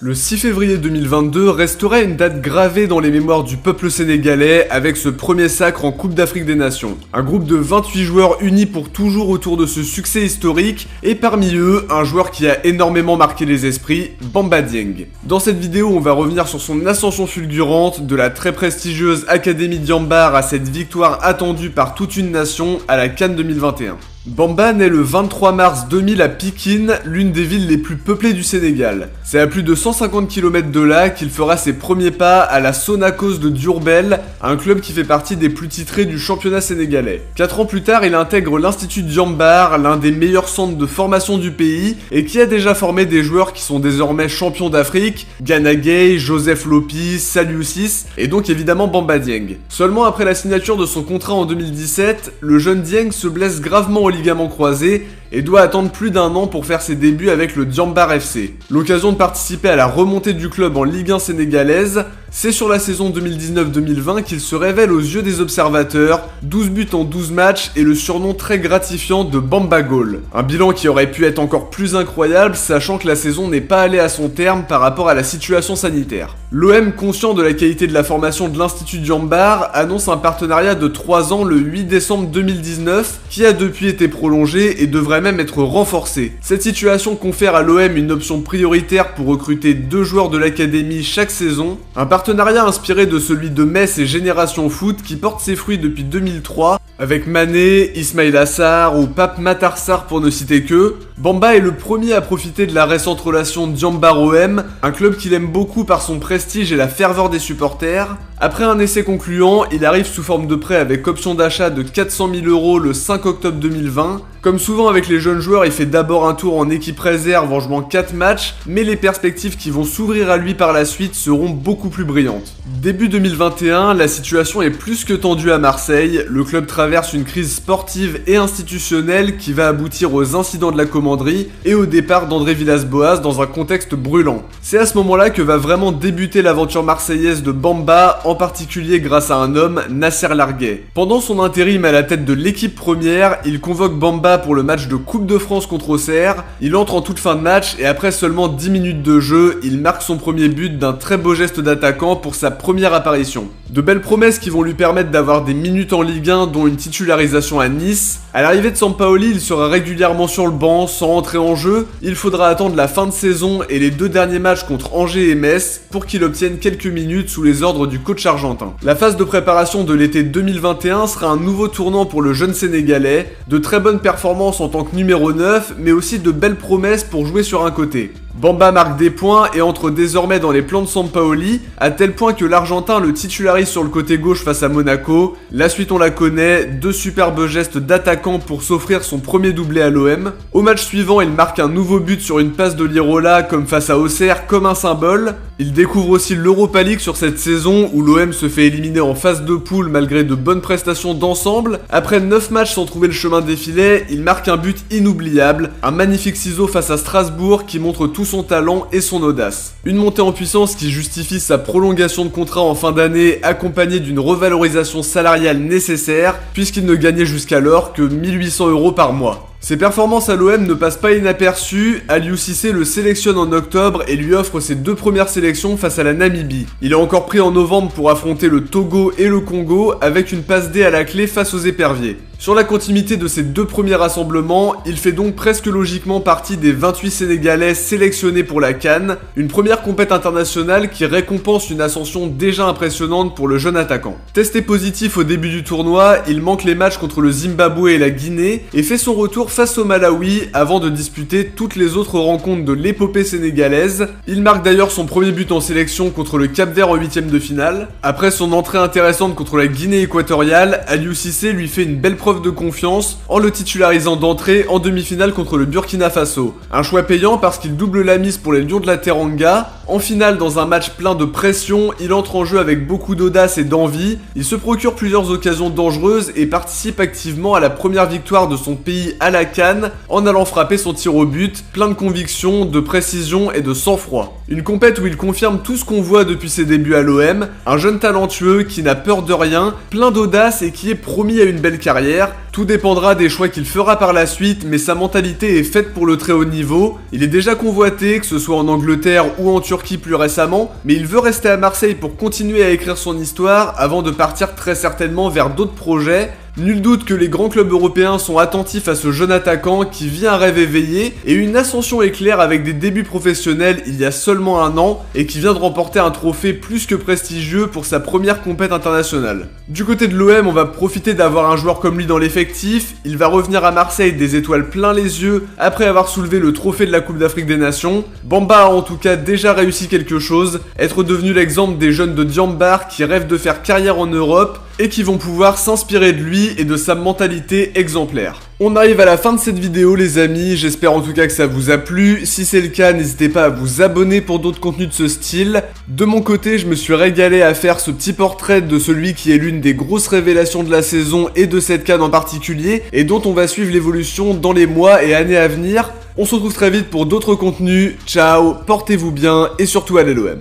Le 6 février 2022 resterait une date gravée dans les mémoires du peuple sénégalais avec ce premier sacre en Coupe d'Afrique des Nations. Un groupe de 28 joueurs unis pour toujours autour de ce succès historique et parmi eux, un joueur qui a énormément marqué les esprits, Bamba Dieng. Dans cette vidéo, on va revenir sur son ascension fulgurante de la très prestigieuse Académie Diambar à cette victoire attendue par toute une nation à la CAN 2021. Bamba naît le 23 mars 2000 à Pikine, l'une des villes les plus peuplées du Sénégal. C'est à plus de 150 km de là qu'il fera ses premiers pas à la Sonacos de Diourbel, un club qui fait partie des plus titrés du championnat sénégalais. 4 ans plus tard, il intègre l'Institut Diambar, l'un des meilleurs centres de formation du pays, et qui a déjà formé des joueurs qui sont désormais champions d'Afrique, Gana Gueye, Joseph Lopi, Saliou Ciss, et donc évidemment Bamba Dieng. Seulement après la signature de son contrat en 2017, le jeune Dieng se blesse gravement au ligament croisé et doit attendre plus d'un an pour faire ses débuts avec le Diambar FC. L'occasion de participer à la remontée du club en Ligue 1 sénégalaise, c'est sur la saison 2019-2020 qu'il se révèle aux yeux des observateurs, 12 buts en 12 matchs et le surnom très gratifiant de Bamba Goal. Un bilan qui aurait pu être encore plus incroyable, sachant que la saison n'est pas allée à son terme par rapport à la situation sanitaire. L'OM, conscient de la qualité de la formation de l'Institut Diambar, annonce un partenariat de 3 ans le 8 décembre 2019, qui a depuis été prolongé et devrait même être renforcé. Cette situation confère à l'OM une option prioritaire pour recruter 2 joueurs de l'académie chaque saison, un partenariat inspiré de celui de Metz et Génération Foot qui porte ses fruits depuis 2003, avec Mané, Ismaïla Sarr ou Pape Matar Sarr pour ne citer que. Bamba est le premier à profiter de la récente relation Diambar-OM, un club qu'il aime beaucoup par son prestige et la ferveur des supporters. Après un essai concluant, il arrive sous forme de prêt avec option d'achat de 400 000 € le 5 octobre 2020. Comme souvent avec les jeunes joueurs, il fait d'abord un tour en équipe réserve en jouant 4 matchs, mais les perspectives qui vont s'ouvrir à lui par la suite seront beaucoup plus brillantes. Début 2021, la situation est plus que tendue à Marseille, le club traverse une crise sportive et institutionnelle qui va aboutir aux incidents de la commanderie et au départ d'André Villas-Boas dans un contexte brûlant. C'est à ce moment-là que va vraiment débuter l'aventure marseillaise de Bamba, en particulier grâce à un homme, Nasser Larguet. Pendant son intérim à la tête de l'équipe première, il convoque Bamba pour le match de Coupe de France contre Auxerre, il entre en toute fin de match et après seulement 10 minutes de jeu, il marque son premier but d'un très beau geste d'attaquant pour sa première apparition. De belles promesses qui vont lui permettre d'avoir des minutes en Ligue 1 dont une titularisation à Nice. À l'arrivée de Sampaoli, il sera régulièrement sur le banc sans entrer en jeu, il faudra attendre la fin de saison et les 2 derniers matchs contre Angers et Metz pour qu'il obtienne quelques minutes sous les ordres du coach argentin. La phase de préparation de l'été 2021 sera un nouveau tournant pour le jeune Sénégalais, de très bonnes performances en tant que numéro 9, mais aussi de belles promesses pour jouer sur un côté. Bamba marque des points et entre désormais dans les plans de Sampaoli, à tel point que l'Argentin le titularise sur le côté gauche face à Monaco. La suite on la connaît, 2 superbes gestes d'attaquant pour s'offrir son premier doublé à l'OM. Au match suivant, il marque un nouveau but sur une passe de Lirola comme face à Auxerre comme un symbole. Il découvre aussi l'Europa League sur cette saison où l'OM se fait éliminer en phase de poule malgré de bonnes prestations d'ensemble. Après 9 matchs sans trouver le chemin des filets, il marque un but inoubliable, un magnifique ciseau face à Strasbourg qui montre tout son talent et son audace. Une montée en puissance qui justifie sa prolongation de contrat en fin d'année accompagnée d'une revalorisation salariale nécessaire puisqu'il ne gagnait jusqu'alors que 1 800 € par mois. Ses performances à l'OM ne passent pas inaperçues, Aliou Cissé le sélectionne en octobre et lui offre ses 2 premières sélections face à la Namibie. Il est encore pris en novembre pour affronter le Togo et le Congo avec une passe D à la clé face aux éperviers. Sur la continuité de ces 2 premiers rassemblements, il fait donc presque logiquement partie des 28 Sénégalais sélectionnés pour la CAN, une première compète internationale qui récompense une ascension déjà impressionnante pour le jeune attaquant. Testé positif au début du tournoi, il manque les matchs contre le Zimbabwe et la Guinée et fait son retour face au Malawi avant de disputer toutes les autres rencontres de l'épopée sénégalaise. Il marque d'ailleurs son premier but en sélection contre le Cap-Vert en 8ème de finale. Après son entrée intéressante contre la Guinée équatoriale, Aliou Cissé lui fait une belle preuve de confiance en le titularisant d'entrée en demi-finale contre le Burkina Faso. Un choix payant parce qu'il double la mise pour les Lions de la Teranga. En finale, dans un match plein de pression, il entre en jeu avec beaucoup d'audace et d'envie. Il se procure plusieurs occasions dangereuses et participe activement à la première victoire de son pays à la CAN en allant frapper son tir au but, plein de conviction, de précision et de sang-froid. Une compète où il confirme tout ce qu'on voit depuis ses débuts à l'OM, un jeune talentueux qui n'a peur de rien, plein d'audace et qui est promis à une belle carrière. Tout dépendra des choix qu'il fera par la suite, mais sa mentalité est faite pour le très haut niveau. Il est déjà convoité, que ce soit en Angleterre ou en Turquie, Turquie plus récemment, mais il veut rester à Marseille pour continuer à écrire son histoire avant de partir très certainement vers d'autres projets. Nul doute que les grands clubs européens sont attentifs à ce jeune attaquant qui vit un rêve éveillé et une ascension éclair avec des débuts professionnels il y a seulement un an et qui vient de remporter un trophée plus que prestigieux pour sa première compète internationale. Du côté de l'OM, on va profiter d'avoir un joueur comme lui dans l'effectif, il va revenir à Marseille des étoiles plein les yeux après avoir soulevé le trophée de la Coupe d'Afrique des Nations. Bamba a en tout cas déjà réussi quelque chose, être devenu l'exemple des jeunes de Diambar qui rêvent de faire carrière en Europe et qui vont pouvoir s'inspirer de lui et de sa mentalité exemplaire. On arrive à la fin de cette vidéo les amis, j'espère en tout cas que ça vous a plu. Si c'est le cas, n'hésitez pas à vous abonner pour d'autres contenus de ce style. De mon côté, je me suis régalé à faire ce petit portrait de celui qui est l'une des grosses révélations de la saison et de cette CAN en particulier, et dont on va suivre l'évolution dans les mois et années à venir. On se retrouve très vite pour d'autres contenus, ciao, portez-vous bien et surtout allez l'OM.